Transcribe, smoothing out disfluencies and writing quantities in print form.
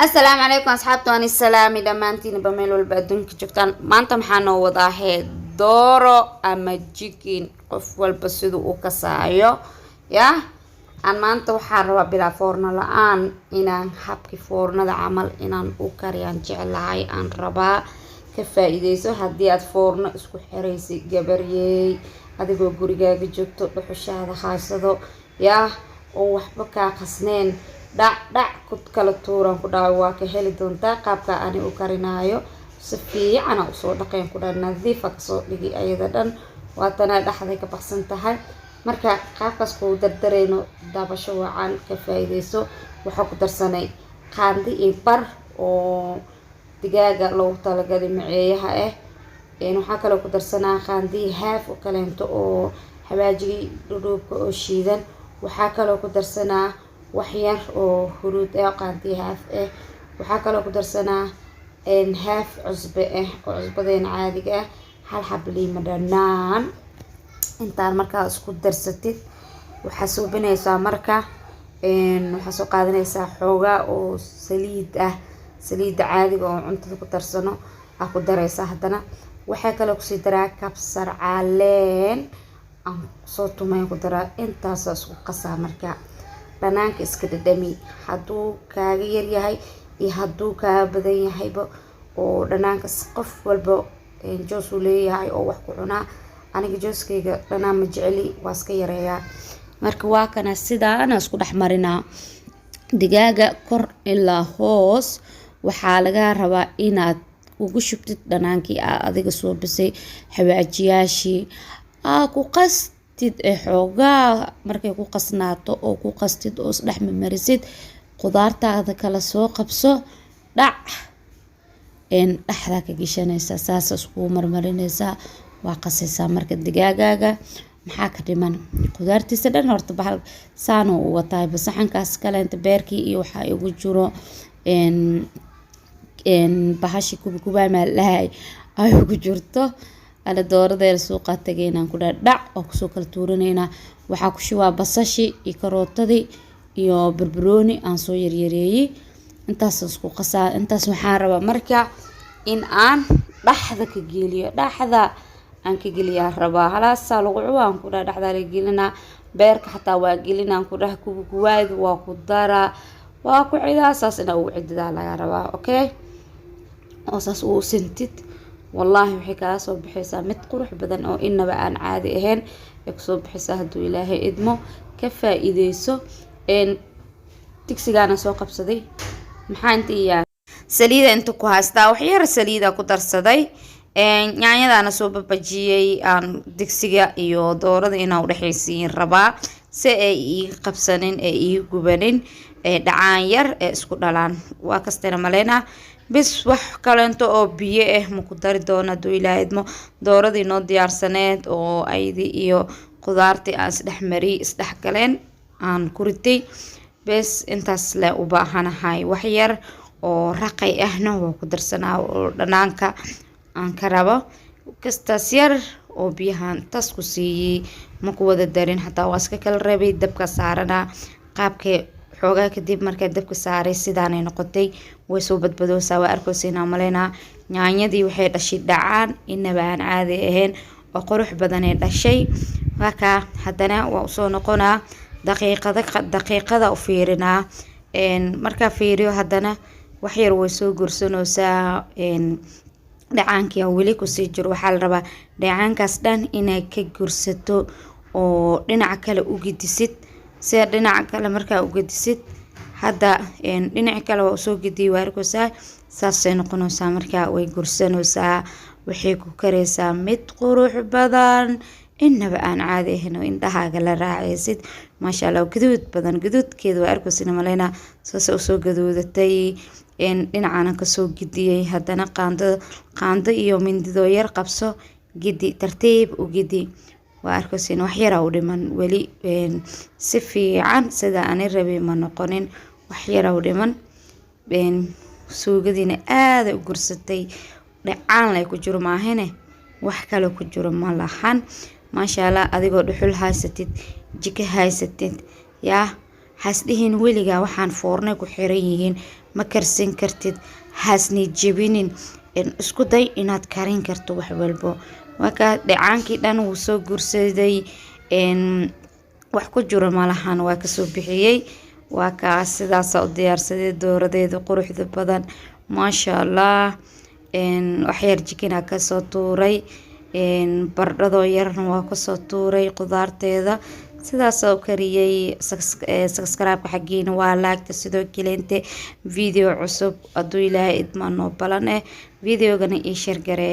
السلام عليكم أصحابتي وأنا السلامي دمانتين بميل والبادون كجوكتان مانتا محانو وضاهي دورو أما جيكين قف والبسيدو وكسايو يا أن مانتا وحاروا بلا فورنا لآن إنان حبكي فورنا دا عمل إنان وكاريان جعلاي أن ربا كفايديسو هديات فورنا اسكو حريسي جبريي adigoo gurigaaga joogto dhuxushaada haysado yaa oo waxba ka qasneen dhac ku kala tuuran ku dhaw waa ka heli doontaa qaabka aan u karinaayo si fiican u soo dhaqeen ku dhan nadiif ah soo dhigi ayada dhan waa tan dhaxday ka baxsan tahay marka qaabkaas ku dardareeno daabasho wacan ka faa'iideyso waxa ku darsanay qaandi iyo bar oo digaaga loo talagalay maceeyaha waxaa kaloo ku darsanaa qaandi haaf oo kaleento oo xawaaji dhudhuubka oo shiidan waxaa kaloo ku darsanaa wax yar oo huruud qaandi haaf waxaa kaloo ku darsanaa haaf cusbe oo cusbadeen caadiga hal xab liima dhanaan intaan markaa isku darsatid waxaa suubinaysaa marka waxaa soo qaadanaysaa xoogaa oo saliid caadiga oo cuntada ku darsano ku daraysaa haddana waxaa kaloo ku sii daraa kabsar caleen aan soo tumay ku daraa intaas isku qasaa marka dhanaanka iska dhadhami hadduu kaaga yar yahay iyo hadduu kaaga badan yahayba oo dhanaanka qof walba joos uu leeyahay oo wax ku cunaa aniga jooskayga dhanaan ma jeceli waa iska yareeyaa marka waa kana sidaan isku dhex marinaa digaaga kor ilaa hoos waxaa laga rabaa inaad ugu shubtid dhanaankii adiga soo bisay xawaajiyaashii ku qastid xoogaa markay ku qasnaato oo ku qastid oo isdhex marisid qudaartaada kala soo qabso dhac dhaxda ka gashanaysaa saas isku marmarinaysaa waa qasaysaa marka digaagaaga maxaa ka dhiman qudaartiisa dhan horta bahal saan u wataay basaxankaas kale inta beerkii iyo waxa ugu jiro bahashi kubaay ma lahay ay ugu jirto ala dooradeeda suuqa tageynaan ku dhac oo kusoo kala tuuranayna waxaa ku shubaa basashi iyo karootadii iyo barbarooni aan soo yaryareeyay intaas isku qasaa intaas waxaan rabaa marka in aan dhaxda ka geliyo dhaxda aan ka geliyaa rabaa halaasa lagu cubaan ku dhaxda la gelinaa beerka xataa waa gelinaan ku dhax kuwaaydu waa ku dara waa ku ciidaasaas ina ugu ciidaa laga rabaa okay أساس وسنتت والله وحكا صوب بحسا متقرح بدن أو إنما أن عادي أهين يكصوب بحسا هدو إلهي إدمو كفا إذيسو إن تكسيغانا سوق بصدي محانتي إياه سليدة انتو كوهاستا وحيار سليدة كتر صدي يعني أنا صوب بجيي أن تكسيغا إيو دورد إنا ورحيسين ربا سي قبسانين إي قبانين دعان ير اسكو دالان واكستنا مالينا بس wax kaleento oo biyo ma ku dari doona duu ilaahidmo dooradii noo diyaarsaneed oo aydi iyo qudaartii aan isdhex galeen aan ku ritay bes intaas la u baahanahay wax yar oo raqay ahna waa ku darsanaa oo dhanaanka aan ka rabo kastaas yar oo biyahan tas ku siiyay ma ku wada darin hataa waa iska kala reebay dabka saarana qaabkee xoogaa kadib markay dabka saaray sidaanay noqotay way soo badbadoosaa waa arkaysiina maleena yaanyadii waxay dhashay dhacaan inaba aan caadi ahayn oo qurux badan ay dhashay marka haddana waa soo noqonaa daqiiqada u fiirinaa marka fiiriyo haddana wax yar way soo gursanaysaa dhacaankii weli ku sii jiro waxaa la rabaa dhacaankaas dhan inay ka gursato oo dhinaca kale u gidisid sida dhinaca kale markaa u gedisid hadda dhinaca kale waa soo gediy waarkoosaa saasay noqonaysaa markaa way gursanaysaa waxay ku karaysaa mid qurux badan inaba aan caadi ahayn oo indhahaaga la raacaysid maasha Allah gaduud badan gaduudkeeda waa arkaysiina maleena saas u soo gaduudatay dhinacana ka soo gediyay haddana qaando iyo mindido yar qabso gedi tartiib u gedi waa arkaysiin wax yar u dhiman wali si fiican sida aan rabay ma noqonin wax yar u dhiman suugadiina aad u gursatay dhacaan lay ku jiro maahane wax kale ku jiro ma lahan maasha Allah adigoo dhuxul haysatid jika haysatid yaa hasdihin weliga waxaan foornay ku xiran yihiin ma karsan kartid, hasni jebinin, isku day inaad karin karto wax walbo. Marka dhacaankii dhan wuu soo guursaday, wax ku jiro malahan waa kasoo bixiyey. waa kaas sidaas u diyaarsaday dooradeeda quruxda badan maasha Allah. wax yar jikina kasoo tuuray, bardhado yarna waa kasoo tuuray qudaarteeda sidaas oo kariyay. subscribe xaqiina waa laagta sidoo kaleente video cusub aduu ilaahay idmaan noo balan videogana ii share gareey.